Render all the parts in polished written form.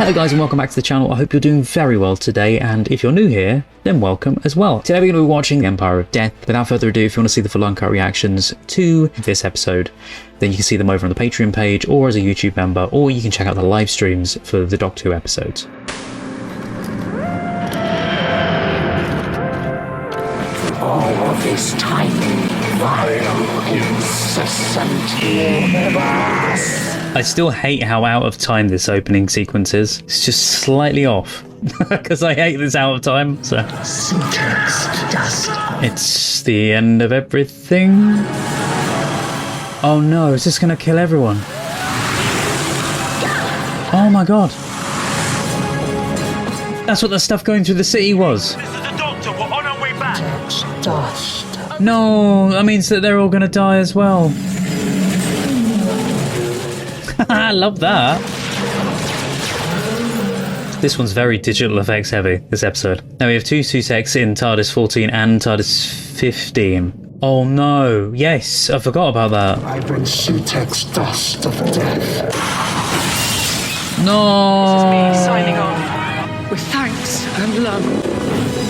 Hello guys and welcome back to the channel. I hope you're doing very well today, and if you're new here, then welcome as well. Today we're going to be watching Empire of Death. Without further ado, if you want to see the full uncut reactions to this episode, then you can see them over on the Patreon page or as a YouTube member, or you can check out the live streams for the Doctor Who episodes. All of this time, vile, incessant universe. I still hate how out of time this opening sequence is. It's just slightly off. Because I hate this out of time, so... Sutekh dust. It's the end of everything. Oh no, is this gonna kill everyone? Oh my god. That's what the stuff going through the city was. This is the Doctor, we're on our way back. Dust. No, that means that they're all gonna die as well. I love that. This one's very digital effects heavy, this episode. Now we have two sutekhs in TARDIS 14 and TARDIS 15. Oh no, yes, I forgot about that. I bring Sutekh's dust of death. No. This is me signing on. With thanks and love.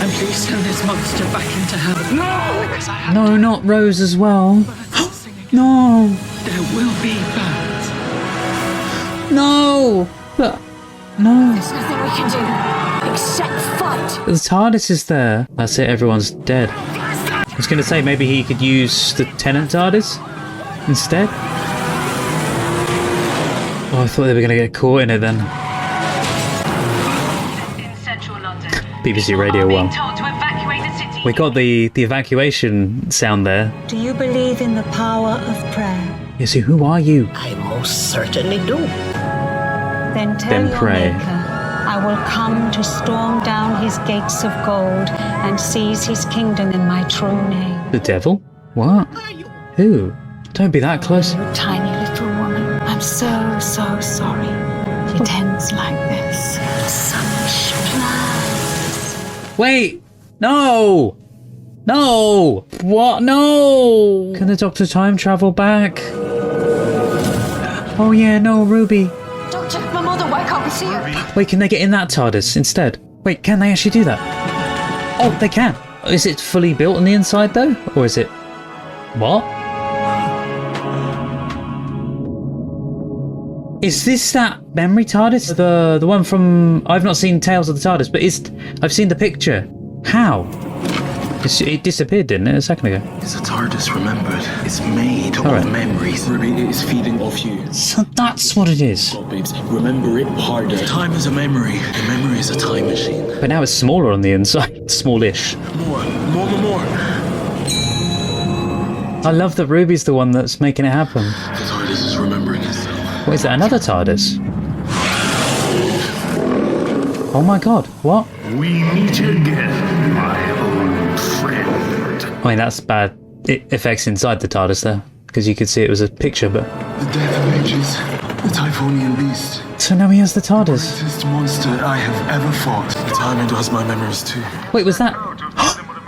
And please send this monster back into hell. No! No, not Rose as well. No. There will be birds. No. But, no. There's nothing we can do except fight. The TARDIS is there. That's it, everyone's dead. I was going to say maybe he could use the Tenant TARDIS instead. Oh, I thought they were going to get caught in it then. In central London. BBC Radio 1. Told to evacuate the city. We got the evacuation sound there. Do you believe in the power of prayer? Yeah, so who are you? I most certainly do. Then tell Then your pray. maker, I will come to storm down his gates of gold and seize his kingdom in my true name. The devil? What? Who? Don't be that close. You tiny little woman, I'm so sorry. It ends like this. Such plans. Wait! No! No! What? No! Can the Doctor time travel back? Oh yeah, no, Ruby. Doctor, my mother, why can't we see her? Wait, can they get in that TARDIS instead? Wait, can they actually do that? Oh, they can. Is it fully built on the inside though? Or is it... What? Is this that memory TARDIS? The one from... I've not seen Tales of the TARDIS, but I've seen the picture. How? It disappeared, didn't it, a second ago? It's a TARDIS remembered. It's made of memories. Ruby, it is feeding off you. So that's what it is. God, babes, remember it harder. Time is a memory. A memory is a time machine. But now it's smaller on the inside. Smallish. More. I love that Ruby's the one that's making it happen. The TARDIS is remembering itself. What is that? Another TARDIS? Oh my god, what? We meet again, my old friend. I mean, that's bad effects inside the TARDIS there, because you could see it was a picture, but... The Death Mages. The Typhonian Beast. So now he has the TARDIS. Greatest monster I have ever fought. The time it does my memories too. Wait, was that...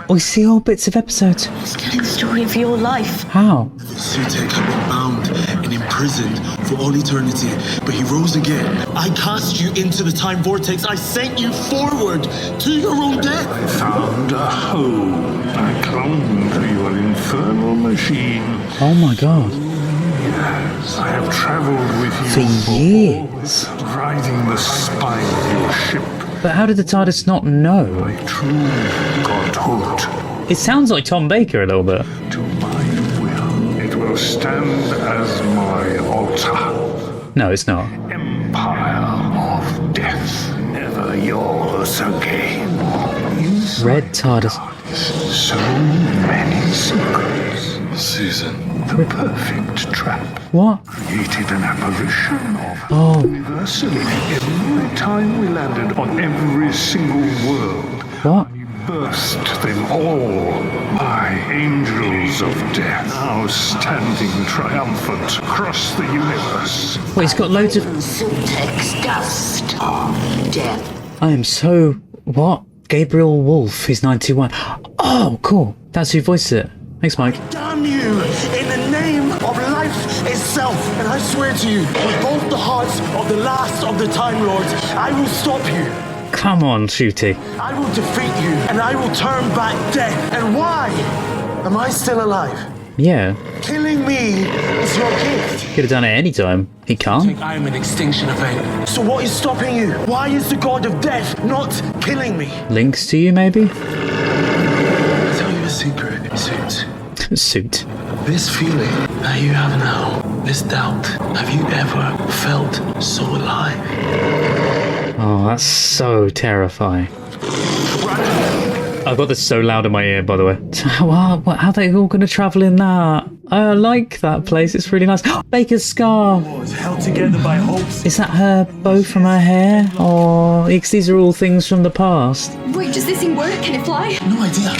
We see all bits of episodes. He's telling the story of your life. How? Sutekh had been bound and imprisoned for all eternity, but he rose again. I cast you into the time vortex. I sent you forward to your own death. I found a home. I clung to your infernal machine. Oh my god. Yes, I have traveled with you For years. riding the spine of your ship. But how did the TARDIS not know? My true godhood. It sounds like Tom Baker a little bit. To my will, it will stand as my altar. No, it's not. Empire of Death. Never yours again. Red TARDIS. So many secrets. Susan. The perfect trap. What? Created an apparition of Oh. universally. Every time we landed on every single world, What? we burst them all. My angels of death, now standing triumphant across the universe. Wait, he's got loads of... Sutekh's dust of death. I am so... What? Gabriel Wolf, he's 91. Oh, cool. That's who voiced it. Thanks, Mike. Damn you! In the name of life itself, and I swear to you, with both the hearts of the last of the Time Lords I will stop you. Come on, Shooty. I will defeat you, and I will turn back death. And why am I still alive? Yeah. Killing me is your gift. Could have done it any time. He can't. I am an extinction event. So what is stopping you? Why is the god of death not killing me? Links to you, maybe? I'll tell you a secret, Suit. Suit. This feeling that you have now, this doubt, have you ever felt so alive? Oh, that's so terrifying. I've got this so loud in my ear, by the way. How are they all going to travel in that? I like that place. It's really nice. Baker's scar. Held together by hopes. Is that her bow from her hair? Or because these are all things from the past. Wait, does this thing work? Can it fly? No idea.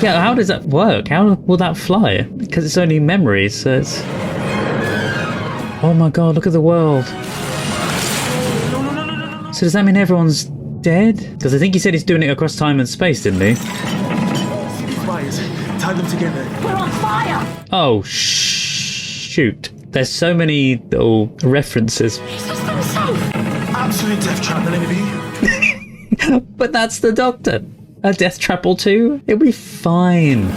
Yeah, how does that work? How will that fly? Because it's only memories, so it's... Oh my god, look at the world. So does that mean everyone's dead? Because I think he said he's doing it across time and space, didn't he? Fires. Tie them together. We're on fire! Oh, shoot. There's so many little references. Is this thing safe? Absolute death trap, baby. But that's the Doctor. A death trap or two? It'll be fine.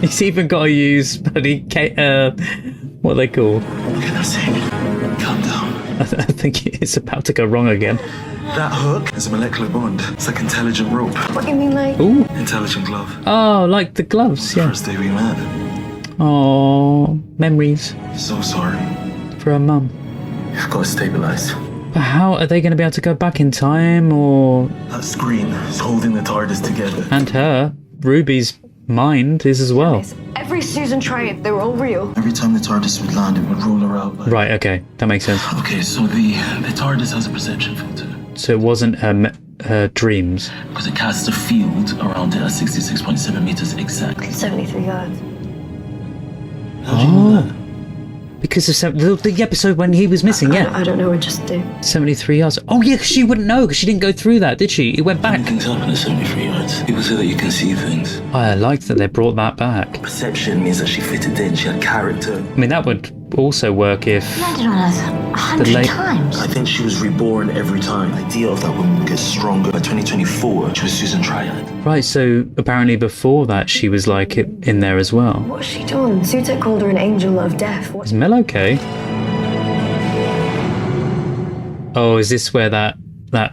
He's even got to use bloody what are they called? What can I say? Calm down. I think it's about to go wrong again. That hook is a molecular bond. It's like intelligent rope. What do you mean, like? Ooh. Intelligent glove. Oh, like the gloves, yeah. First day we met. Oh, memories So sorry. for her mum. You've got to stabilize. But how are they going to be able to go back in time, or... That screen is holding the TARDIS together. And her, Ruby's mind is as well. Every Susan tried, they were all real. Every time the TARDIS would land, it would roll her out. Like... Right, okay, that makes sense. Okay, so the TARDIS has a perception filter. So it wasn't her dreams. Because it casts a field around it at 66.7 meters exactly. 73 yards. How do you know that? Because of the episode when he was missing, yeah. I don't know, I just do. 73 yards. Oh yeah, 'cause she wouldn't know, because she didn't go through that, did she? It went back. Things happen at 73 yards. People say that you can see things. I liked that they brought that back. Perception means that she fitted in, she had character. I mean, that would also work if... Landed on Earth 100 times. I think she was reborn every time. The idea of that woman gets stronger. By 2024, she was Susan Triad. Right, so apparently before that she was like in there as well. What's she done? Sutekh called her an angel of death. Is Mel okay? Oh, is this where that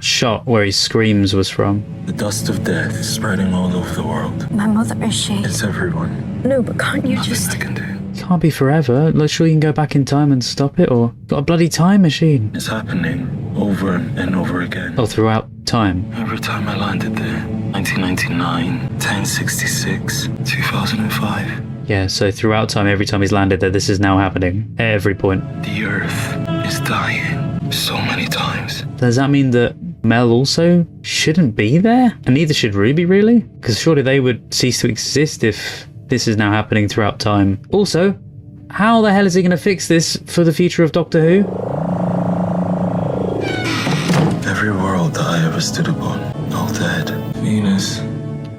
shot where he screams was from? The dust of death is spreading all over the world. My mother, is she? It's everyone. No, but can't you Nothing just... I can do. Can't be forever. Like, sure you can go back in time and stop it, or got a bloody time machine. It's happening over and over again. Oh, throughout time. Every time I landed there. 1999, 1066, 2005. Yeah, so throughout time, every time he's landed there, this is now happening. At every point. The Earth is dying so many times. Does that mean that Mel also shouldn't be there? And neither should Ruby, really? Because surely they would cease to exist if this is now happening throughout time. Also, how the hell is he going to fix this for the future of Doctor Who? Every world that I ever stood upon, all dead. Venus,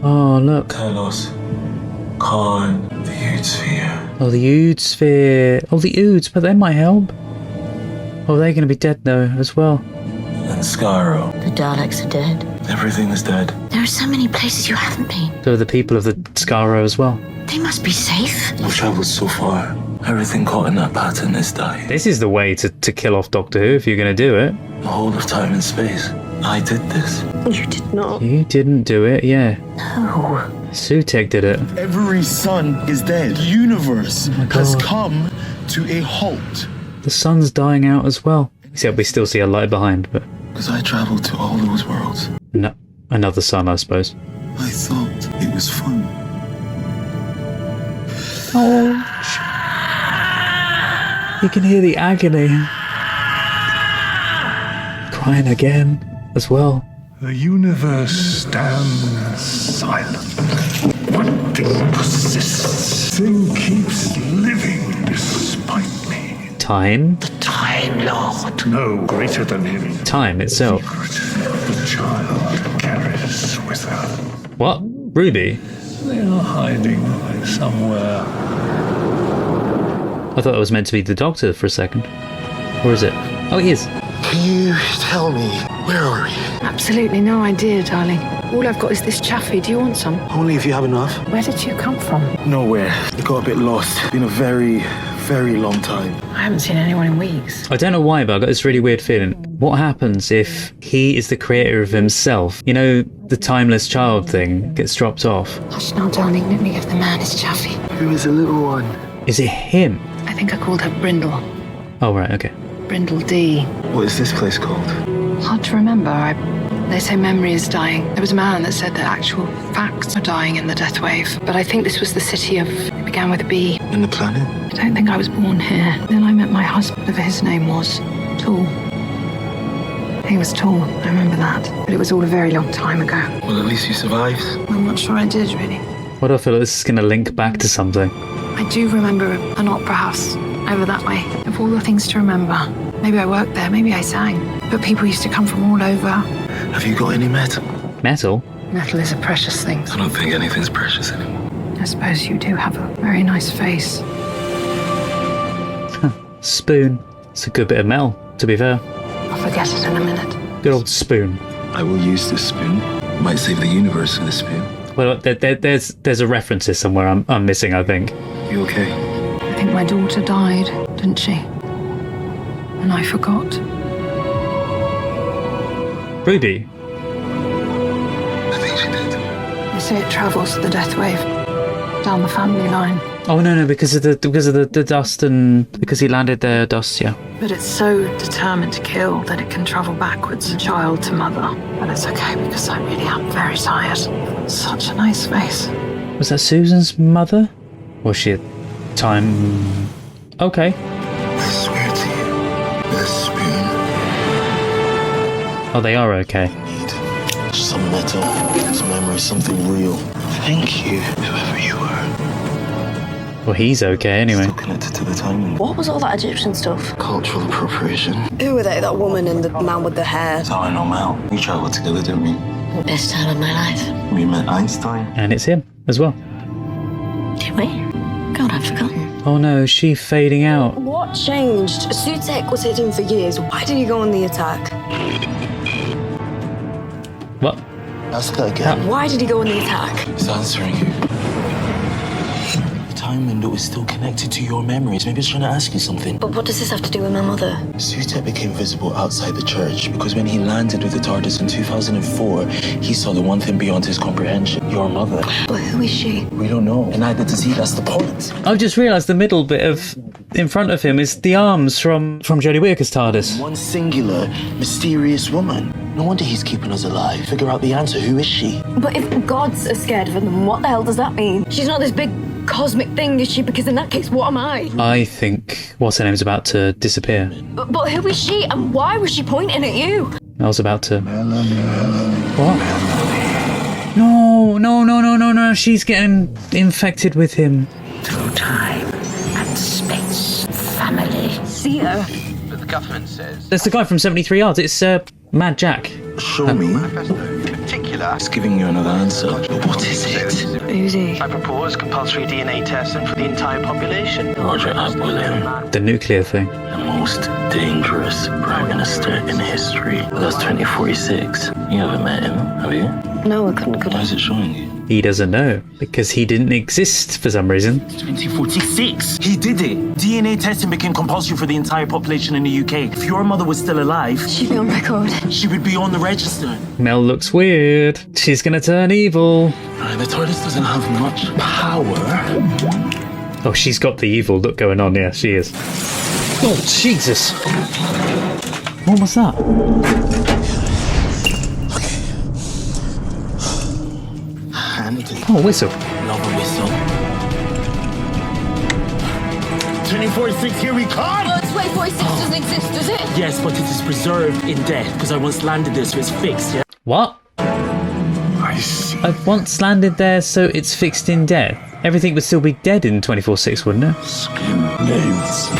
Oh, look. Telos, Khan, the Ood Sphere. Oh, the Ood Sphere. Oh, the Oods, but they might help. Oh, they're going to be dead though, as well. And Skyro. The Daleks are dead. Everything is dead. There are so many places you haven't been. So are the people of the Skaro as well. They must be safe. I've travelled so far. Everything caught in that pattern is dying. This is the way to kill off Doctor Who if you're going to do it. The whole of time and space. I did this. You did not. You didn't do it, yeah. No. Sutekh did it. Every sun is dead. The universe has God. come to a halt. The sun's dying out as well. Except we still see a light behind, but... Because I travelled to all those worlds. No, another sun, I suppose. I thought it was fun. Oh. You can hear the agony. Crying again, as well. The universe stands silent. One thing persists. Thing keeps living despite me. Time? The Time Lord. No greater than him. Time itself. The child carries with her. What? Ruby? They are hiding somewhere. I thought it was meant to be the Doctor for a second. Or is it? Oh, he is. Can you tell me, where are we? Absolutely no idea, darling. All I've got is this chaffee. Do you want some? Only if you have enough. Where did you come from? Nowhere. I got a bit lost. Been a very, very long time. I haven't seen anyone in weeks. I don't know why, but I got this really weird feeling. What happens if he is the creator of himself? You know, the timeless child thing gets dropped off. Hush now, darling. Let me give the man his chaffee. Who is the little one? Is it him? I think I called her Brindle. Oh, right, okay. Brindle D. What is this place called? Hard to remember. They say memory is dying. There was a man that said that actual facts are dying in the death wave. But I think this was the city of... It began with a B. In the planet? I don't think I was born here. Then I met my husband, whatever his name was. Tall. He was tall, I remember that. But it was all a very long time ago. Well, at least you survived. I'm not sure I did, really. Why do I feel like this is going to link back to something? I do remember an opera house over that way. Of all the things to remember. Maybe I worked there, maybe I sang. But people used to come from all over. Have you got any metal? Metal? Metal is a precious thing. I don't think anything's precious anymore. I suppose you do have a very nice face. Spoon. It's a good bit of metal, to be fair. I'll forget it in a minute. Good old spoon. I will use this spoon. Might save the universe with this spoon. Well, there's a reference here somewhere I'm missing, I think. You okay? I think my daughter died, didn't she? And I forgot. Ruby? I think she did. They say it travels the death wave down the family line. Oh no, because of the dust and because he landed there, dust, yeah. But it's so determined to kill that it can travel backwards, child to mother. But it's okay because I really am very tired. Such a nice face. Was that Susan's mother? Was she a time? Okay. I swear to you, this spoon. Oh, they are okay. Need some metal, some memory, something real. Thank you, whoever you were. Well, he's okay anyway. Still connected to the time. What was all that Egyptian stuff? Cultural appropriation. Who were they? That woman and the man with the hair? That's how I know Mel. We travelled together, didn't we? Best time of my life. We met Einstein. And it's him as well. Did we? God, I've forgotten. Oh no, is she fading out? What changed? Sutekh was hidden for years. Why did he go on the attack? What? Ask her again. Why did he go on the attack? He's answering you. The time window is still connected to your memories. Maybe it's trying to ask you something. But what does this have to do with my mother? Sutekh became visible outside the church because when he landed with the TARDIS in 2004, he saw the one thing beyond his comprehension. Your mother. But who is she? We don't know. And neither does he. That's the point. I've just realised the middle bit of in front of him is the arms from Jodie Whittaker's TARDIS. One singular, mysterious woman. No wonder he's keeping us alive. Figure out the answer. Who is she? But if gods are scared of her, then what the hell does that mean? She's not this big cosmic thing, is she? Because in that case, what am I? I think what's her name's about to disappear. But who is she, and why was she pointing at you? I was about to. What? No! She's getting infected with him. Through time and space, family. See her? But the government says... There's the guy from 73 Yards. It's Mad Jack. Show me. In particular... It's giving you another answer. But what is it? Who's he? I propose compulsory DNA testing for the entire population. Roger Abwilliam, The nuclear thing. the most dangerous Prime Minister in history. That's 2046. You haven't met him, have you? No, I couldn't. Why is it showing you? He doesn't know because he didn't exist for some reason. 2046. He did it. DNA testing became compulsory for the entire population in the UK. If your mother was still alive, She'd be on record. she would be on the register. Mel looks weird. She's gonna turn evil. Right, the TARDIS doesn't have much power. Oh, she's got the evil look going on. Yeah, she is. Oh, Jesus. What was that? Oh, whistle. Another whistle. 2046, here we come! Well, 2046 doesn't exist, does it? Yes, but it is preserved in death because I once landed there, so it's fixed, yeah? What? I see. I've once landed there, so it's fixed in death. Everything would still be dead in 24/6, wouldn't it? Skin lives.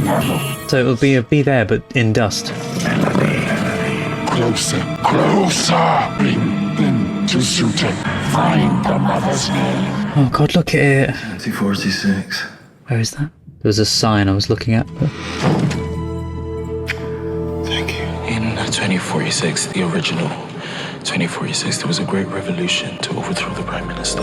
Never. So it would be there, but in dust. Closer. Closer. Bring them to Sutekh. Find the mother's name. Oh God, look at it. 2046. Where is that? There was a sign I was looking at. But... Thank you. In 2046, the original 2046, there was a great revolution to overthrow the Prime Minister.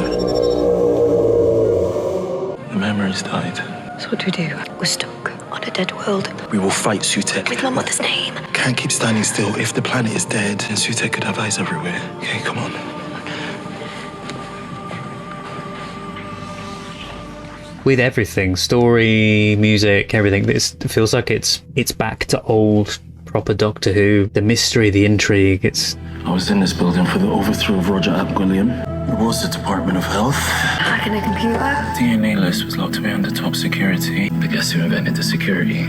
The memories died. So what do we do? We're stuck on a dead world. We will fight Sutekh. With my mother's name. Can't keep standing still. If the planet is dead, then Sutekh could have eyes everywhere. Okay, come on. With everything, story, music, everything, it feels like it's back to old proper Doctor Who. The mystery, the intrigue, I was in this building for the overthrow of Roger William. It was the Department of Health. Hacking a computer. DNA list was locked away under top security. But guess who invented the security?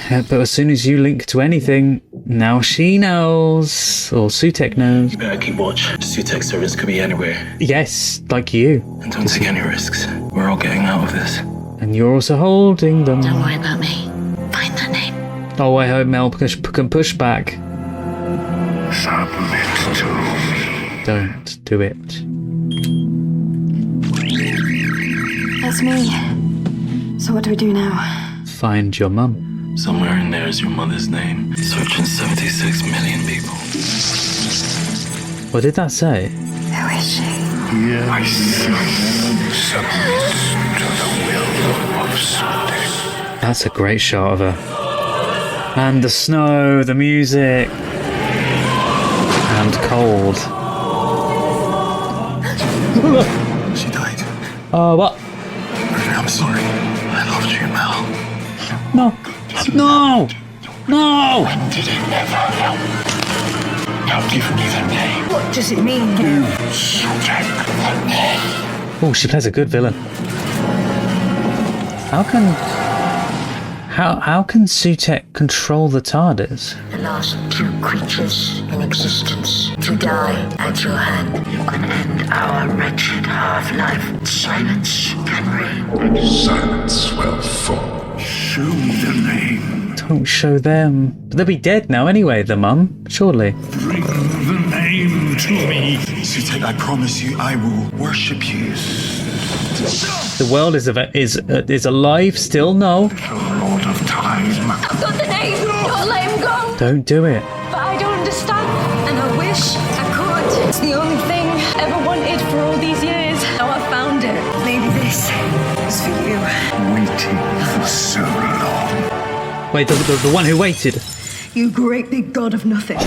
But as soon as you link to anything, now she knows, or Sutekh knows. You better keep watch. Sutekh servants could be anywhere. Yes, like you. And don't take any risks. We're all getting out of this. And you're also holding them. Don't worry about me. Find that name. Oh, I hope Mel can push back. Submit to me. Don't do it. That's me. So what do we do now? Find your mum. Somewhere in there is your mother's name. Searching 76 million people. What did that say? Who is she? My son submits to the will of Sutekh. That's a great shot of her. And the snow, the music. And cold. She died. Oh, what? I'm sorry. I loved you, Mel. No. No! No! When did it ever help? Now give me the name. What does it mean? Sutekh the name. Oh, she plays a good villain. How can Sutekh control the TARDIS? The last two creatures in existence to die at your hand. You can end our wretched half-life. Silence can reign. And silence will fall. Show me the name. Don't show them. But they'll be dead now anyway, the mum. Surely. Bring the name to me. Sutekh, I promise you, I will worship you. The world is alive still? No. The Lord of Time. I've got the name. Don't let him go. Don't do it. But I don't understand. And I wish I could. It's the only thing I ever wanted for all these years. Now I found it. Maybe this is for you. Waiting for so long. Wait, the one who waited. You great big god of nothing.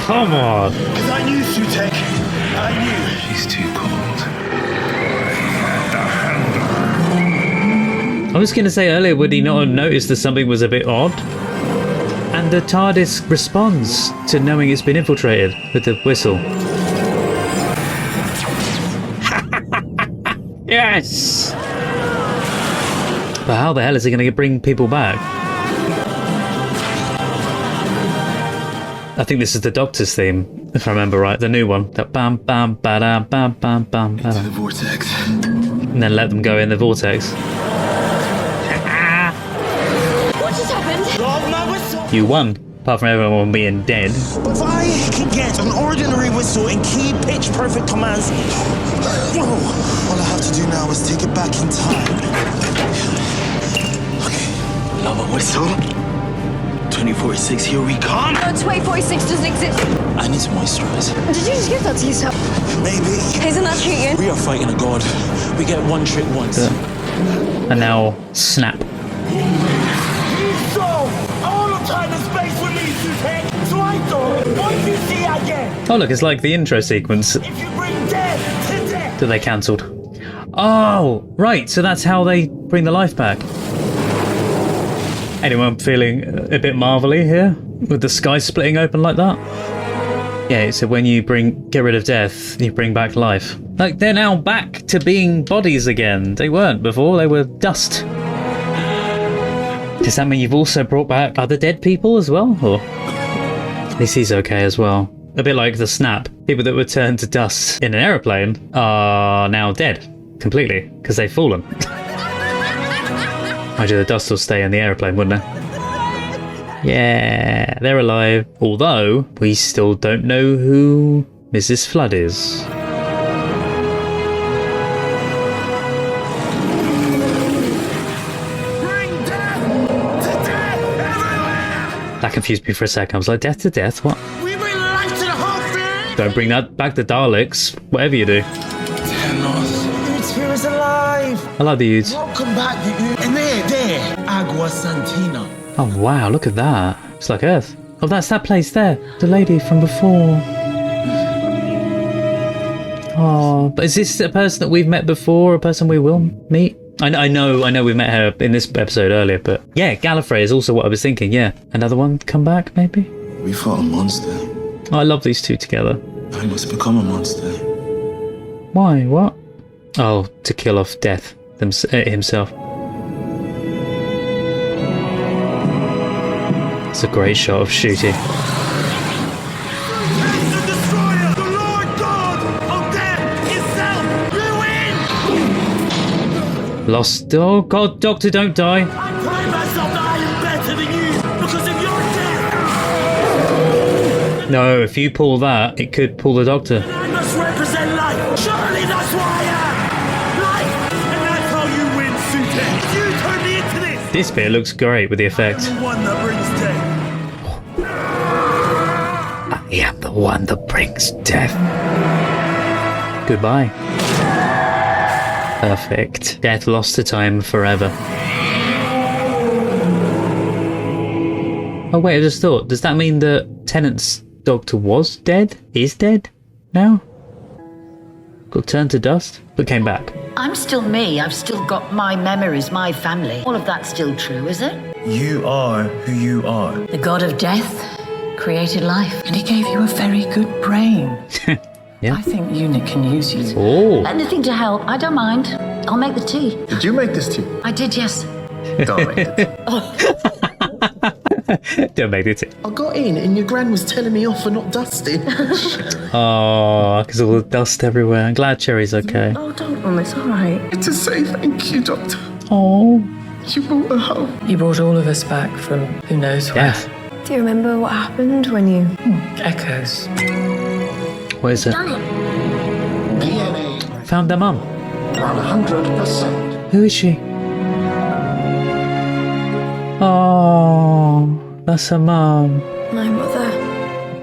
Come on. Because I knew, Sutekh. I knew. She's too cold. I was going to say earlier, would he not have noticed that something was a bit odd? And the TARDIS responds to knowing it's been infiltrated with the whistle. Yes! But how the hell is he going to bring people back? I think this is the Doctor's theme, if I remember right, the new one. That bam bam ba bam bam bam ba. To the vortex. And then let them go in the vortex. What just happened? You won, apart from everyone being dead. But if I can get an ordinary whistle and key pitch perfect commands, All I have to do now is take it back in time. Okay. Love a whistle. 2046, here we come. No, 2046 doesn't exist. I need to moisturize. Did you just give that to yourself? maybe. Isn't that cheating? We are fighting a god. We get one trick once. And now, snap. So, all of time and space with me, Sutekh. So I thought, once you see again, Oh look, it's like the intro sequence if you bring death to death. that they cancelled. Oh, right, so that's how they bring the life back. Anyone feeling a bit marvelly here? With the sky splitting open like that? Yeah, so when you get rid of death, you bring back life. Like, they're now back to being bodies again. They weren't before, they were dust. Does that mean you've also brought back other dead people as well? Or at least he's okay as well. A bit like the snap. People that were turned to dust in an aeroplane are now dead. Completely. Because they've fallen. Mind you, the dust will stay in the aeroplane, wouldn't it? Yeah, they're alive. Although, we still don't know who Mrs. Flood is. Bring death to That confused me for a second. I was like, death to death? What? We bring life to the whole thing! Don't bring that back to Daleks. Whatever you do. The spirit is alive! I like the Udes. Welcome back, the Udes. And there, Agua Santina. Oh wow, look at that. It's like Earth. Oh, that's that place there. The lady from before. Oh, but is this a person that we've met before? A person we will meet? I know we've met her in this episode earlier, but yeah, Gallifrey is also what I was thinking, yeah. Another one come back, maybe? We fought a monster. Oh, I love these two together. I must become a monster. Why? What? Oh, to kill off Death himself. It's a great shot of shooting. Lost. Oh God, Doctor, don't die. I pride myself that I am better than you because of your death. No, if you pull that, it could pull the Doctor. And I must represent life. Surely that's why I am. Life. And that's how you win, sutekh. You turn me into this. This bit looks great with the effect. I'm the one that brings death. I am the one that brings death. Goodbye. Perfect. Death lost to time forever. Oh wait, I just thought, does that mean that Tennant's Doctor was dead? Is dead now? Got turned to dust, but came back. I'm still me. I've still got my memories, my family. All of that's still true, is it? You are who you are. The god of death created life. And he gave you a very good brain. Yeah. I think Unit can use you. Oh. Anything to help. I don't mind. I'll make the tea. Did you make this tea? I did, yes. Don't make it. Don't make it. I got in and your gran was telling me off for not dusting. Oh, because all the dust everywhere. I'm glad Cherry's okay. Oh, don't, Mum, it's alright. To say thank you, Doctor. Oh. You brought her home. You brought all of us back from who knows where. Yes. Do you remember what happened when you... Echoes. What is it? DNA Found their mum. 100%. Who is she? Oh, that's her mum. My mother.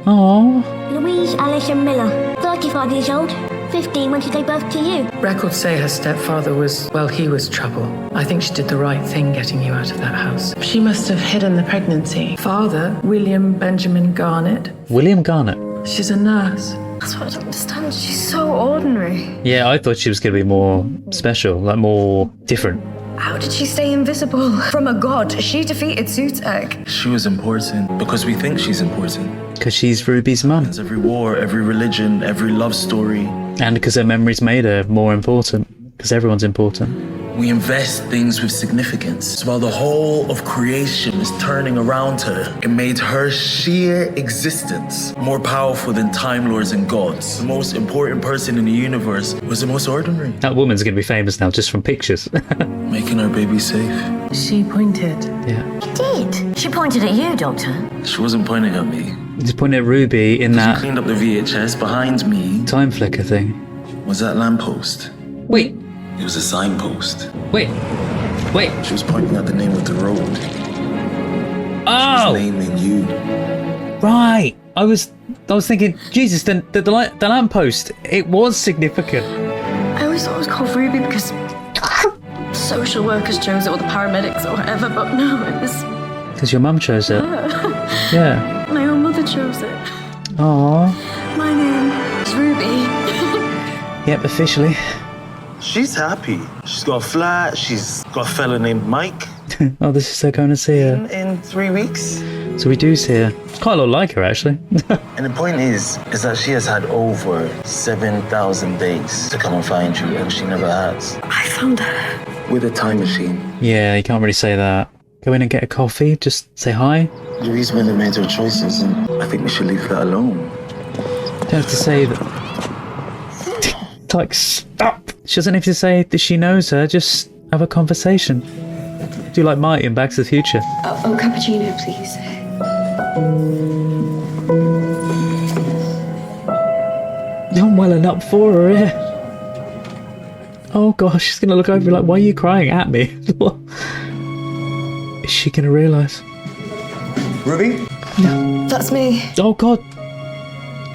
Oh. Louise Alison Miller, 35 years old, 15 when she gave birth to you. Records say her stepfather was, well, he was trouble. I think she did the right thing getting you out of that house. She must have hidden the pregnancy. Father, William Benjamin Garnett. William Garnett. She's a nurse. That's what I don't understand. She's so ordinary. Yeah, I thought she was going to be more special, like more different. How did she stay invisible from a god? She defeated Sutekh. She was important because we think she's important. Because she's Ruby's mum. Every war, every religion, every love story. And because her memories made her more important. Because everyone's important. We invest things with significance. While the whole of creation is turning around her, it made her sheer existence more powerful than Time Lords and gods. The most important person in the universe was the most ordinary. That woman's going to be famous now just from pictures. Making our baby safe. She pointed. Yeah. She did. She pointed at you, Doctor. She wasn't pointing at me. Just pointing at Ruby in She that cleaned up the VHS. Behind me time flicker thing. was that lamppost. Wait. It was a signpost. Wait. She was pointing out the name of the road. Oh! She was naming you. Right. I was thinking, Jesus, the lamppost, it was significant. I always thought it was called Ruby because social workers chose it or the paramedics or whatever, but no, it was... Because your mum chose it. Yeah. My own mother chose it. Aww. My name is Ruby. Yep, officially. She's happy. She's got a flat. She's got a fella named Mike. Oh, this is her going to see her. In 3 weeks. So we do see her. Quite a lot like her, actually. And the point is that she has had over 7,000 days to come and find you, and she never has. I found her. With a time machine. Yeah, you can't really say that. Go in and get a coffee, just say hi. Louise Miller made her choices, and I think we should leave that alone. Don't have to say that. Like, stop! She doesn't have to say that she knows her, just have a conversation. Do like Marty in Back to the Future. Oh, cappuccino, please. I'm welling up for her here. Oh gosh, she's gonna look over like, why are you crying at me? What? Is she gonna realise? Ruby? That's me. Oh, God.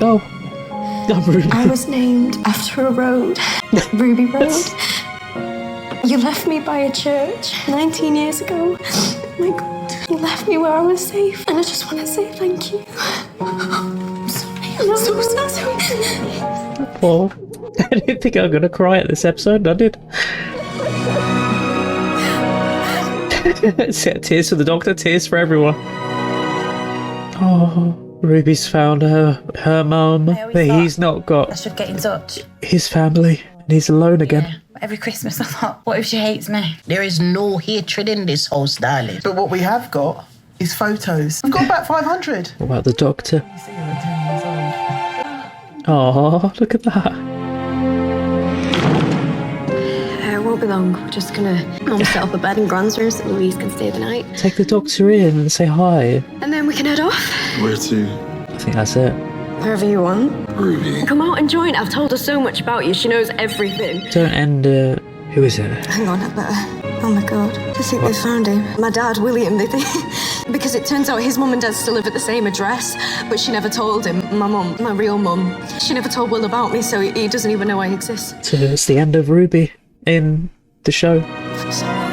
Oh. Ruby. I was named after a road, Ruby Road. You left me by a church 19 years ago. My God, you left me where I was safe. And I just want to say thank you. I'm sorry. I'm so sorry. Oh, I didn't think I was going to cry at this episode, and I did. Tears for the doctor, tears for everyone. Oh, Ruby's found her mum, but he's not got... I should get in touch. His family, and he's alone again. Yeah. Every Christmas I thought, what if she hates me? There is no hatred in this house, darling. But what we have got is photos. We've got about 500. What about the doctor? Oh, look at that. It won't be long. We're just gonna set up a bed in Grand's room so Louise can stay the night. Take the doctor in and say hi. And then we can head off. Where to? I think that's it. Wherever you want. Ruby. Come out and join. I've told her so much about you. She knows everything. Don't end who is it? Hang on, I better. Oh my God. I think they found him. My dad, William, they think. Because it turns out his mum and dad still live at the same address, but she never told him. My mum, my real mum. She never told Will about me, so he doesn't even know I exist. So it's the end of Ruby in the show. I'm sorry.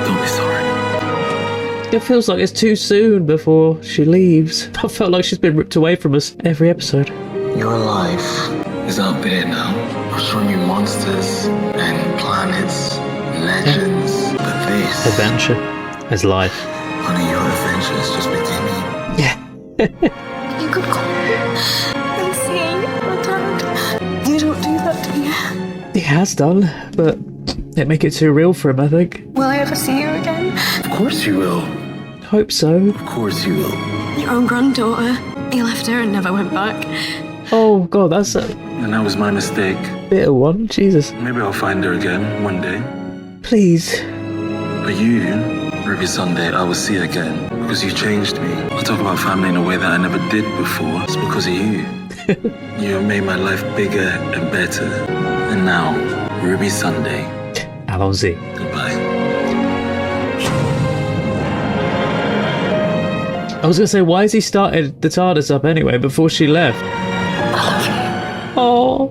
Don't be sorry. It feels like it's too soon before she leaves. I felt like she's been ripped away from us every episode. Your life is out there now. I'm showing you monsters and planets, legends. But this... Adventure is life. Honey, your adventure is just beginning. Yeah. You could call and see my dad. You don't do that, do you? He has done, but it make it too real for him, I think. Will I ever see you again? Of course you will. Hope so. Of course you will. Your own granddaughter. You left her and never went back. Oh, God, that's a And that was my mistake. bitter one. Jesus. Maybe I'll find her again one day. Please. But you, Ruby Sunday, I will see again. Because you changed me. I talk about family in a way that I never did before. It's because of you. You have made my life bigger and better. And now, Ruby Sunday. Allons-y. Goodbye. I was going to say, why has he started the TARDIS up anyway before she left? Oh.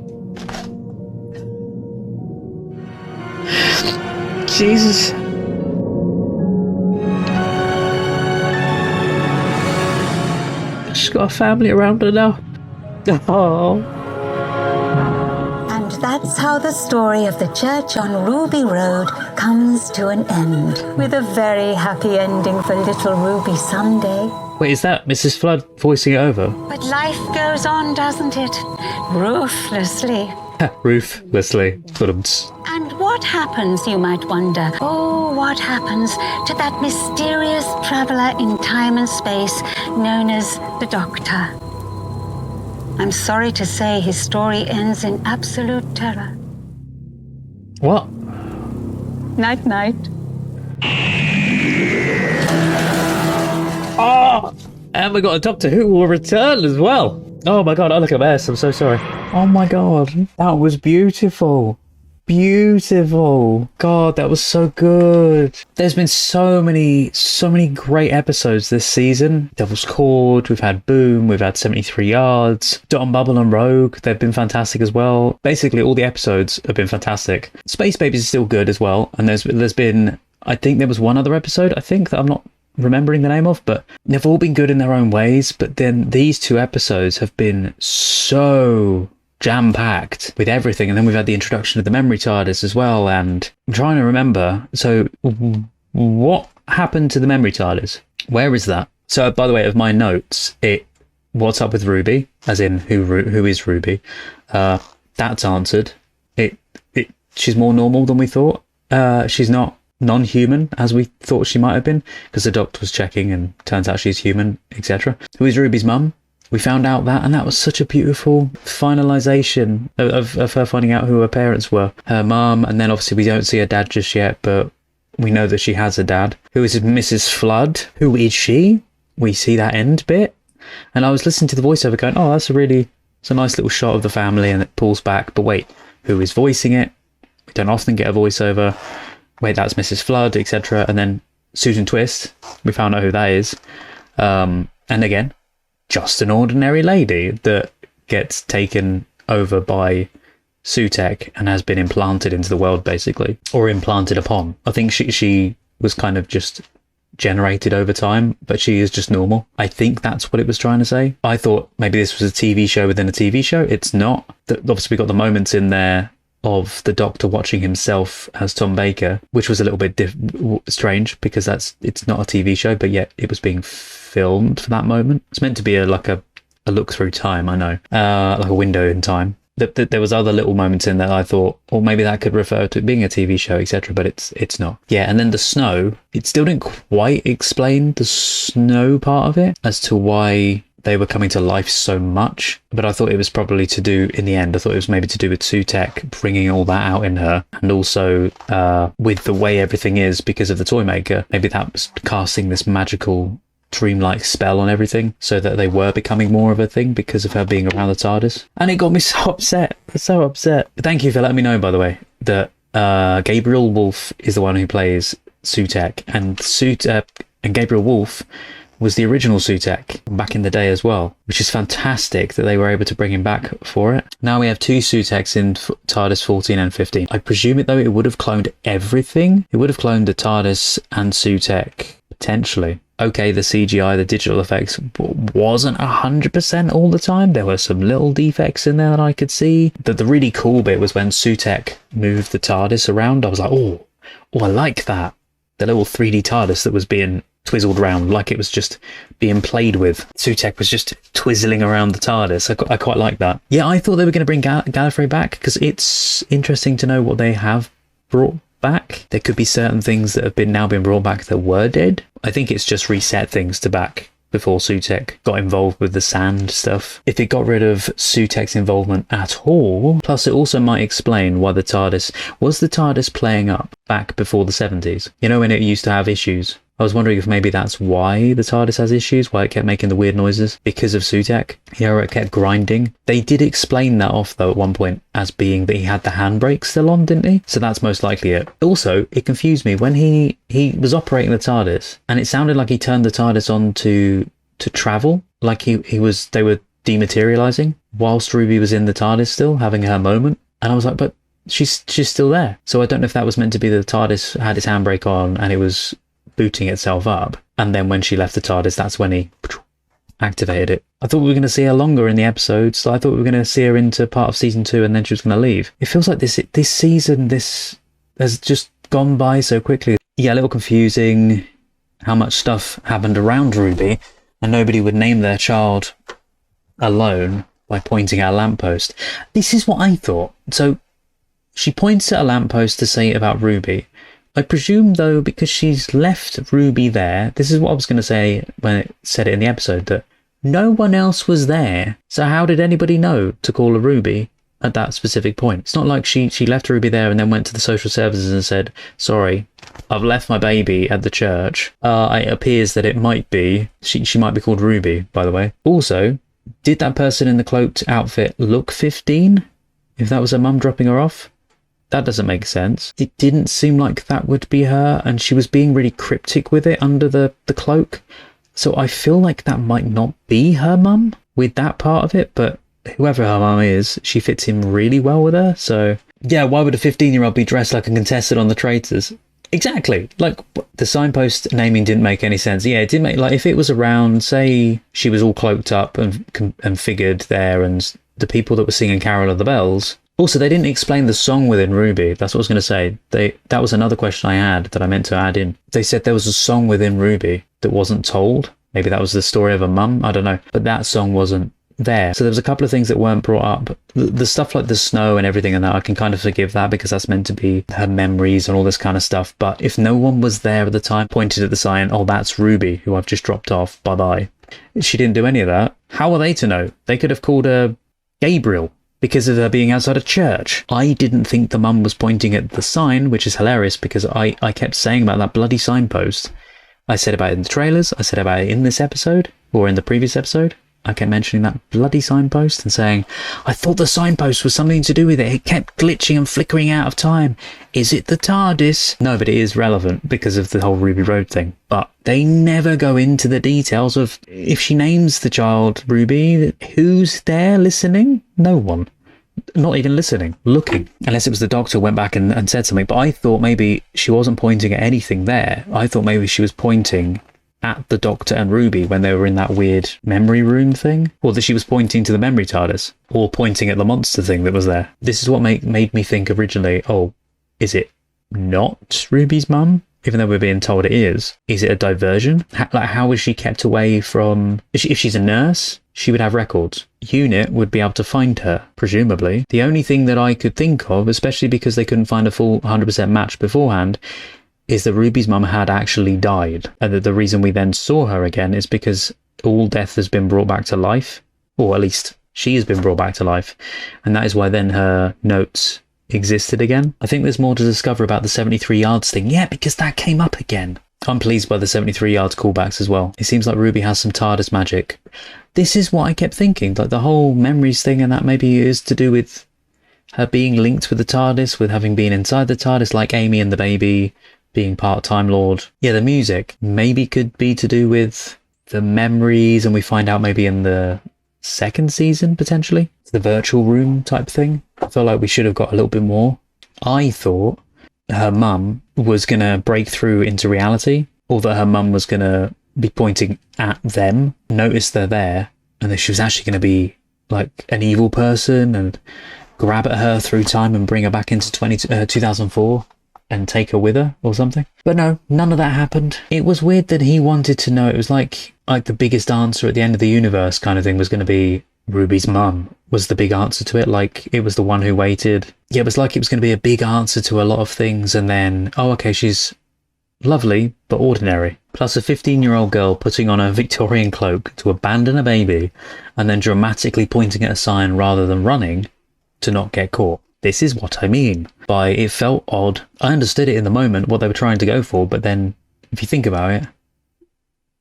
Jesus. She's got a family around her now. Oh. And that's how the story of the church on Ruby Road comes to an end, with a very happy ending for little Ruby Sunday. Wait, is that Mrs. Flood voicing it over? But life goes on, doesn't it? Ruthlessly. Ruthlessly. And what happens, you might wonder? Oh, what happens to that mysterious traveller in time and space known as the Doctor? I'm sorry to say his story ends in absolute terror. What? Night, night. Oh! And we got a Doctor Who will return as well. Oh my God, I look a mess. I'm so sorry. Oh my God, that was beautiful. Beautiful. God, that was so good. There's been so many great episodes this season. Devil's Cord, we've had Boom, we've had 73 Yards, Dot and Bubble and Rogue. They've been fantastic as well. Basically, all the episodes have been fantastic. Space Babies is still good as well. And there's been, I think there was one other episode, I think, that I'm not remembering the name of, but they've all been good in their own ways. But then these two episodes have been so jam-packed with everything, and then we've had the introduction of the memory TARDIS as well, and I'm trying to remember. So what happened to the memory TARDIS? Where is that? So by the way, of my notes, what's up with Ruby, as in who is Ruby? That's answered. She's more normal than we thought. She's not non-human as we thought she might have been, because the doctor was checking and turns out she's human, etc. Who is Ruby's mum? We found out that, and that was such a beautiful finalization of her finding out who her parents were. Her mum, and then obviously we don't see her dad just yet, but we know that she has a dad. Who is Mrs. Flood? Who is she? We see that end bit. And I was listening to the voiceover going, oh, it's a nice little shot of the family, and it pulls back. But wait, who is voicing it? We don't often get a voiceover. Wait, that's Mrs. Flood, etc. And then Susan Twist, we found out who that is. And again, just an ordinary lady that gets taken over by sutekh and has been implanted into the world, basically, or implanted upon. I think she was kind of just generated over time, but she is just normal. I think that's what it was trying to say. I thought maybe this was a TV show within a TV show. It's not. Obviously, we got the moments in there of the Doctor watching himself as Tom Baker, which was a little bit strange because it's not a TV show, but yet it was being filmed for that moment. It's meant to be a look through time, I know, like a window in time. There was other little moments in there I thought, or maybe that could refer to it being a TV show, etc., but it's not. Yeah, and then the snow, it still didn't quite explain the snow part of it as to why they were coming to life so much, but I thought it was probably to do, in the end, I thought it was maybe to do with sutekh bringing all that out in her, and also with the way everything is because of the toy maker, maybe that was casting this magical dreamlike spell on everything so that they were becoming more of a thing because of her being around the TARDIS. And it got me so upset. But thank you for letting me know, by the way, that Gabriel Wolf is the one who plays sutekh, and Gabriel Wolf was the original sutekh back in the day as well, which is fantastic that they were able to bring him back for it. Now we have two sutekhs in TARDIS 14 and 15. I presume it would have cloned everything. It would have cloned the TARDIS and sutekh, potentially. Okay, the CGI, the digital effects wasn't 100% all the time. There were some little defects in there that I could see. The really cool bit was when sutekh moved the TARDIS around. I was like, oh, I like that. The little 3D TARDIS that was being twizzled around like it was just being played with. Sutekh was just twizzling around the TARDIS. I quite like that. Yeah, I thought they were going to bring Gallifrey back because it's interesting to know what they have brought back. There could be certain things that have now been brought back that were dead. I think it's just reset things to back before sutekh got involved with the sand stuff. If it got rid of sutekh's involvement at all, plus it also might explain why the TARDIS playing up back before the 70s. You know, when it used to have issues. I was wondering if maybe that's why the TARDIS has issues, why it kept making the weird noises, because of sutekh. Yeah, it kept grinding. They did explain that off, though, at one point, as being that he had the handbrake still on, didn't he? So that's most likely it. Also, it confused me when he was operating the TARDIS, and it sounded like he turned the TARDIS on to travel, like they were dematerializing, whilst Ruby was in the TARDIS still, having her moment. And I was like, but she's still there. So I don't know if that was meant to be that the TARDIS had its handbrake on, and it was booting itself up, and then when she left the TARDIS, that's when he activated it. I thought we were going to see her longer in the episodes. I thought we were going to see her into part of season 2 and then she was going to leave. It feels like this season has just gone by so quickly. Yeah, a little confusing how much stuff happened around Ruby, and nobody would name their child alone by pointing at a lamppost. This is what I thought. So she points at a lamppost to say about Ruby. I presume, though, because she's left Ruby there, this is what I was going to say when it said it in the episode, that no one else was there. So how did anybody know to call her Ruby at that specific point? It's not like she left Ruby there and then went to the social services and said, sorry, I've left my baby at the church. It appears that it might be, she might be called Ruby, by the way. Also, did that person in the cloaked outfit look 15? If that was her mum dropping her off? That doesn't make sense. It didn't seem like that would be her, and she was being really cryptic with it under the cloak. So I feel like that might not be her mum with that part of it, but whoever her mum is, she fits in really well with her. So yeah, why would a 15-year-old be dressed like a contestant on the Traitors? Exactly. Like, the signpost naming didn't make any sense. Yeah, it didn't make, like, if it was around, say she was all cloaked up and figured there, and the people that were singing Carol of the Bells. Also, they didn't explain the song within Ruby. That's what I was going to say. That was another question I had that I meant to add in. They said there was a song within Ruby that wasn't told. Maybe that was the story of a mum. I don't know. But that song wasn't there. So there was a couple of things that weren't brought up. The stuff like the snow and everything and that, I can kind of forgive that because that's meant to be her memories and all this kind of stuff. But if no one was there at the time, pointed at the sign, oh, that's Ruby, who I've just dropped off. Bye-bye. She didn't do any of that. How are they to know? They could have called her Gabriel, because of her being outside a church. I didn't think the mum was pointing at the sign, which is hilarious because I kept saying about that bloody signpost. I said about it in the trailers, I said about it in this episode, or in the previous episode. I kept mentioning that bloody signpost and saying, I thought the signpost was something to do with it. It kept glitching and flickering out of time. Is it the TARDIS? No, but it is relevant because of the whole Ruby Road thing. But they never go into the details of if she names the child Ruby, who's there listening? No one. Not even listening, looking. Unless it was the doctor went back and said something. But I thought maybe she wasn't pointing at anything there. I thought maybe she was pointing at the Doctor and Ruby when they were in that weird memory room thing, or that she was pointing to the memory TARDIS, or pointing at the monster thing that was there. This is what made me think originally, oh, is it not Ruby's mum? Even though we're being told it is. Is it a diversion? How is she kept away from... If she's a nurse, she would have records. UNIT would be able to find her, presumably. The only thing that I could think of, especially because they couldn't find a full 100% match beforehand, is that Ruby's mum had actually died, and that the reason we then saw her again is because all death has been brought back to life, or at least she has been brought back to life, and that is why then her notes existed again. I think there's more to discover about the 73 yards thing. Yeah, because that came up again. I'm pleased by the 73 yards callbacks as well. It seems like Ruby has some TARDIS magic. This is what I kept thinking, like the whole memories thing, and that maybe is to do with her being linked with the TARDIS, with having been inside the TARDIS, like Amy and the baby being part Time Lord. Yeah, the music maybe could be to do with the memories, and we find out maybe in the second season, potentially. It's the virtual room type thing. I feel like we should have got a little bit more. I thought her mum was going to break through into reality, or that her mum was going to be pointing at them, notice they're there, and that she was actually going to be like an evil person and grab at her through time and bring her back into 2004. And take her with her or something. But no, none of that happened. It was weird that he wanted to know. It was like the biggest answer at the end of the universe kind of thing was going to be Ruby's mum was the big answer to it. Like it was the one who waited. Yeah, it was like it was going to be a big answer to a lot of things. And then, oh, okay, she's lovely, but ordinary. Plus a 15-year-old girl putting on a Victorian cloak to abandon a baby and then dramatically pointing at a sign rather than running to not get caught. This is what I mean by it felt odd. I understood it in the moment, what they were trying to go for, but then if you think about it,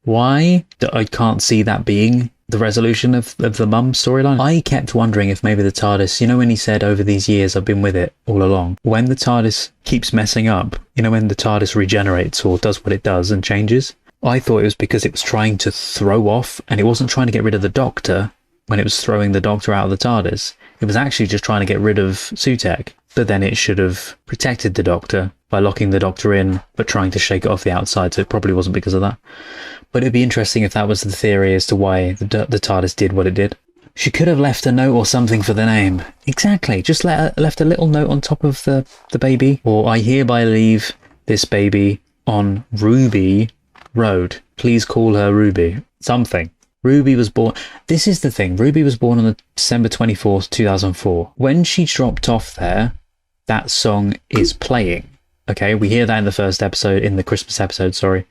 why? I can't see that being the resolution of the mum storyline. I kept wondering if maybe the TARDIS, you know when he said over these years I've been with it all along, when the TARDIS keeps messing up, you know when the TARDIS regenerates or does what it does and changes, I thought it was because it was trying to throw off, and it wasn't trying to get rid of the Doctor when it was throwing the Doctor out of the TARDIS. It was actually just trying to get rid of sutekh, but then it should have protected the Doctor by locking the Doctor in, but trying to shake it off the outside, so it probably wasn't because of that. But it'd be interesting if that was the theory as to why the TARDIS did what it did. She could have left a note or something for the name. Exactly, just left a little note on top of the baby, or I hereby leave this baby on Ruby Road. Please call her Ruby. Something. Ruby was born... This is the thing. Ruby was born on December 24th, 2004. When she dropped off there, that song is playing. Okay, we hear that in the first episode, in the Christmas episode, sorry.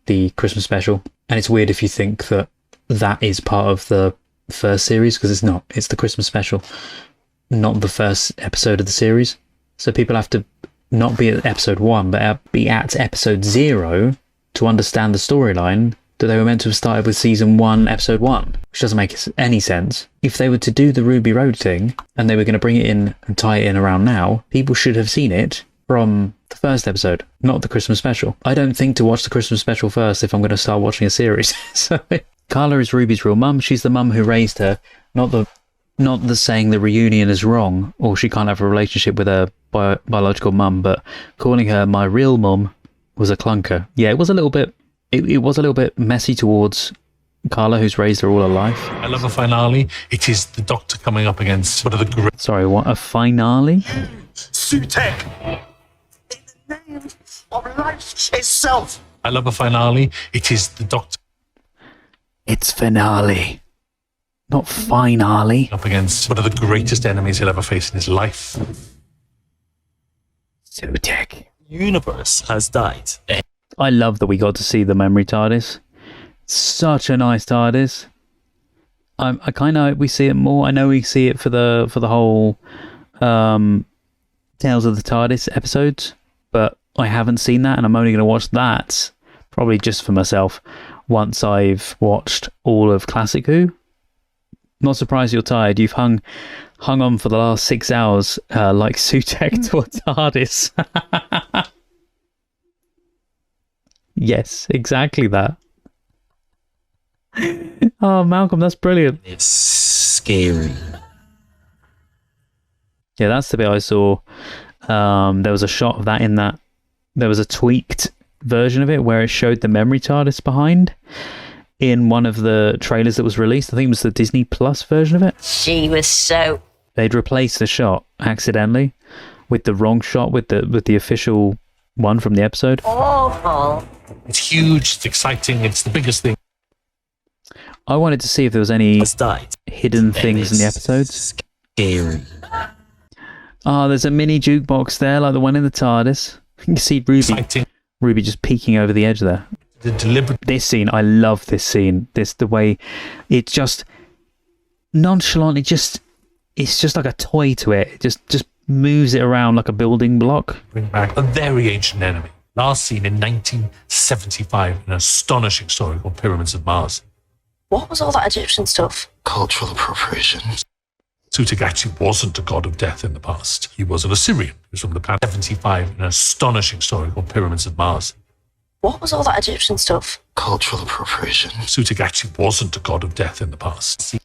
The Christmas special. And it's weird if you think that that is part of the first series, because it's not. It's the Christmas special, not the first episode of the series. So people have to not be at episode 1, but be at episode 0 to understand the storyline that they were meant to have started with season 1, episode 1, which doesn't make any sense. If they were to do the Ruby Road thing, and they were going to bring it in and tie it in around now, people should have seen it from the first episode, not the Christmas special. I don't think to watch the Christmas special first if I'm going to start watching a series. So Carla is Ruby's real mum. She's the mum who raised her, not the saying the reunion is wrong, or she can't have a relationship with her biological mum, but calling her my real mum was a clunker. Yeah, it was a little bit... It was a little bit messy towards Carla, who's raised her all her life. I love a finale. It is the Doctor coming up against one of the great... Sorry, what? A finale? Sutekh! In the name of life itself! I love a finale. It is the Doctor... It's finale. Not finale. Up against one of the greatest enemies he'll ever face in his life. Sutekh. Universe has died. I love that we got to see the memory TARDIS. Such a nice TARDIS. I kind of hope we see it more. I know we see it for the whole Tales of the TARDIS episodes, but I haven't seen that, and I'm only going to watch that probably just for myself once I've watched all of Classic Who, Not surprised you're tired. You've hung on for the last 6 hours like Sutekh to a TARDIS. Yes, exactly that. Oh, Malcolm, that's brilliant. It's scary. Yeah, that's the bit I saw. There was a shot of that in that. There was a tweaked version of it where it showed the memory TARDIS behind in one of the trailers that was released. I think it was the Disney Plus version of it. She was so... They'd replaced the shot accidentally with the wrong shot with the official one from the episode. awful. It's huge, it's exciting, it's the biggest thing. I wanted to see if there was any hidden things in the episodes. Scary. Oh, there's a mini jukebox there, like the one in the TARDIS. You can see Ruby just peeking over the edge there. This scene, I love this scene. The way it just nonchalantly it's just like a toy to it. It just moves it around like a building block. Bring back a very ancient enemy. Last seen in 1975 in an astonishing story called Pyramids of Mars. What was all that Egyptian stuff? Cultural appropriation. Sutekh actually wasn't a god of death in the past. He was an Assyrian. He was from the planet 75 in an astonishing story called Pyramids of Mars. What was all that Egyptian stuff? Cultural appropriation. Sutekh actually wasn't a god of death in the past.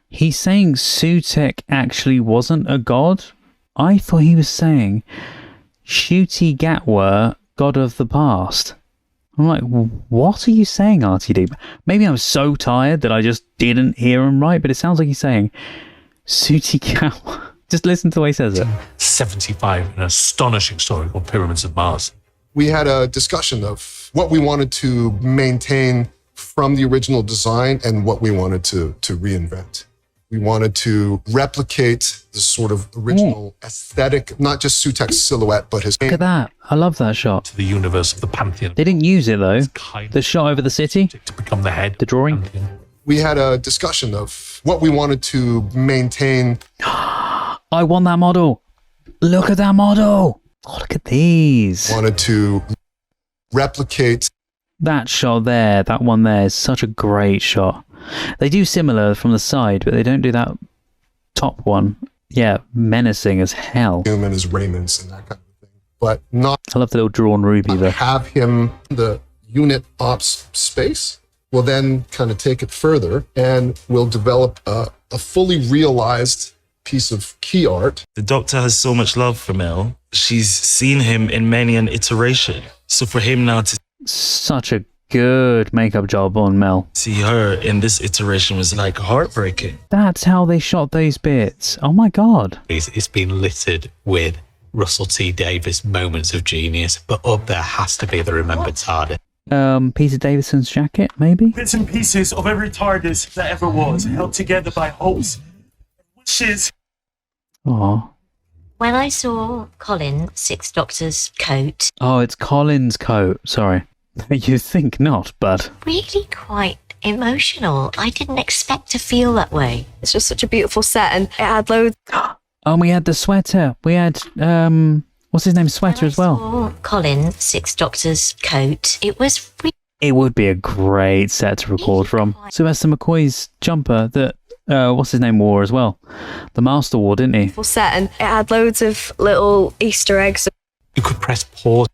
He's saying Sutekh actually wasn't a god? I thought he was saying Ncuti Gatwa, god of the past. I'm like, what are you saying, RTD? Maybe I'm so tired that I just didn't hear him right, but it sounds like he's saying Ncuti Gatwa. Just listen to the way he says it. 75, an astonishing story called Pyramids of Mars. We had a discussion of what we wanted to maintain from the original design and what we wanted to reinvent. We wanted to replicate the sort of original aesthetic, not just Sutekh's silhouette, but his... Look at that. I love that shot. To the universe of the Pantheon. They didn't use it, though. The shot over the city. To become the head. The drawing. We had a discussion of what we wanted to maintain. I want that model. Look at that model. Oh, look at these. Wanted to replicate. That shot there, that one there is such a great shot. They do similar from the side, but they don't do that top one. Yeah, menacing as hell. Human as Raymond's and that kind of thing. But not... I love the little drawn ruby there. Have him the unit ops space. We'll then kind of take it further and we'll develop a fully realized piece of key art. The Doctor has so much love for Mel. She's seen him in many an iteration. So for him now to... Such a good makeup job on Mel. See her in this iteration was like heartbreaking. That's how they shot those bits. Oh my God. It's been littered with Russell T Davies moments of genius, but up there has to be the remembered TARDIS. Peter Davison's jacket, maybe? Bits and pieces of every TARDIS that ever was, held together by hopes and wishes. Aww. When I saw Colin, Sixth Doctor's coat... Oh, it's Colin's coat. Sorry. You think not, but... Really quite emotional. I didn't expect to feel that way. It's just such a beautiful set, and it had loads... Oh, we had the sweater. We had, what's his name? Sweater as well. Saw Colin, Sixth Doctor's coat. It was... It would be a great set to record from. Sylvester McCoy's jumper that... what's his name wore as well? The Master wore, didn't he? Full set, and it had loads of little Easter eggs. You could press pause.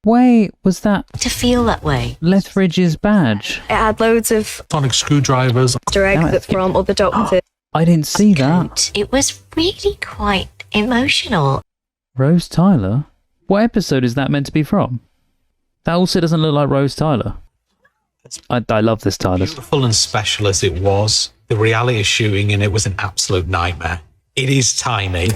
Wait, was that... To feel that way. Lethbridge's badge? It had loads of... Sonic screwdrivers. Easter eggs from other Doctors. I didn't see that. It was really quite emotional. Rose Tyler? What episode is that meant to be from? That also doesn't look like Rose Tyler. I love this TARDIS. Beautiful and special as it was, the reality shooting in it was an absolute nightmare. It is tiny.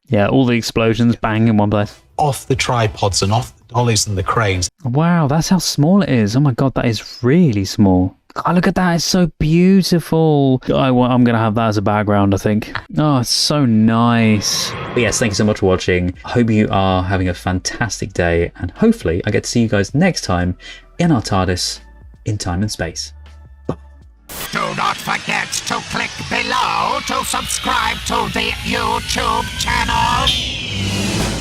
Yeah, all the explosions bang in one place. Off the tripods and off the dollies and the cranes. Wow, that's how small it is. Oh my God, that is really small. Oh, look at that. It's so beautiful. I'm going to have that as a background, I think. Oh, it's so nice. But yes, thank you so much for watching. I hope you are having a fantastic day. And hopefully I get to see you guys next time in our TARDIS in time and space. Do not forget to click below to subscribe to the YouTube channel.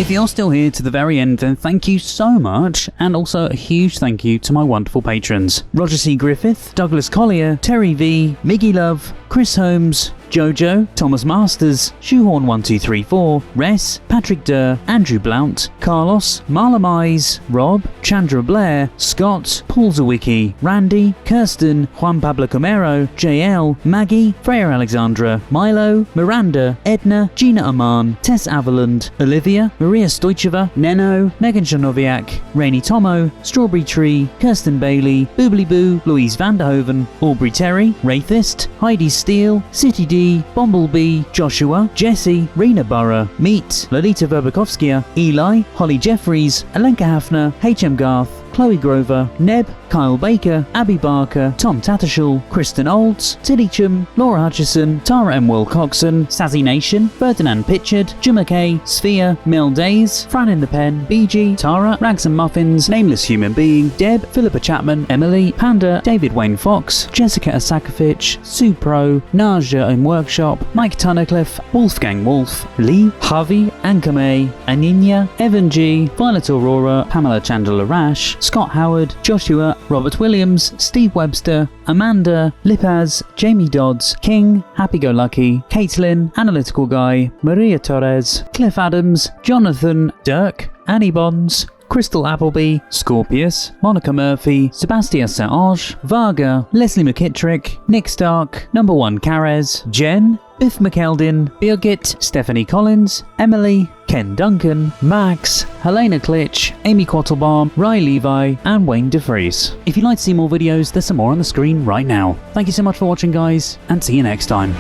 If you're still here to the very end, then thank you so much, and also a huge thank you to my wonderful patrons: Roger C. Griffith, Douglas Collier, Terry V, Miggy Love, Chris Holmes, Jojo, Thomas Masters, Shoehorn1234, Res, Patrick Durr, Andrew Blount, Carlos, Marla Mize, Rob, Chandra Blair, Scott, Paul Zawicki, Randy, Kirsten, Juan Pablo Camero, JL, Maggie, Freya Alexandra, Milo, Miranda, Edna, Gina Aman, Tess Avaland, Olivia, Maria Stoicheva, Neno, Megan Shanoviak, Rainy Tomo, Strawberry Tree, Kirsten Bailey, Boobly Boo, Louise Vanderhoven, Aubrey Terry, Wraithist, Heidi Steele, City D, Bumblebee, Joshua, Jesse, Rena Burra, Meet, Lolita Verbakovskia, Eli, Holly Jeffries, Alenka Hafner, HM Garth, Chloe Grover, Neb, Kyle Baker, Abby Barker, Tom Tattershall, Kristen Olds, Tillycham, Laura Hutchison, Tara M. Wilcoxon, Sazzy Nation, Ferdinand Pitchard, Jim K, Sphere, Mel Days, Fran in the Pen, BG, Tara, Rags and Muffins, Nameless Human Being, Deb, Philippa Chapman, Emily, Panda, David Wayne Fox, Jessica Asakovich, Sue Pro, Naja in Workshop, Mike Tunnicliffe, Wolfgang Wolf, Lee, Harvey, Ankame, Aninya, Evan G, Violet Aurora, Pamela Chandler Rash, Scott Howard, Joshua, Robert Williams, Steve Webster, Amanda, Lipaz, Jamie Dodds, King, Happy Go Lucky, Caitlin, Analytical Guy, Maria Torres, Cliff Adams, Jonathan, Dirk, Annie Bonds, Crystal Appleby, Scorpius, Monica Murphy, Sebastian St-Ange, Varga, Leslie McKittrick, Nick Stark, Number 1 Carez, Jen, Biff McKeldin, Birgit, Stephanie Collins, Emily, Ken Duncan, Max, Helena Klitsch, Amy Quattlebaum, Ry Levi, and Wayne DeFries. If you'd like to see more videos, there's some more on the screen right now. Thank you so much for watching, guys, and see you next time.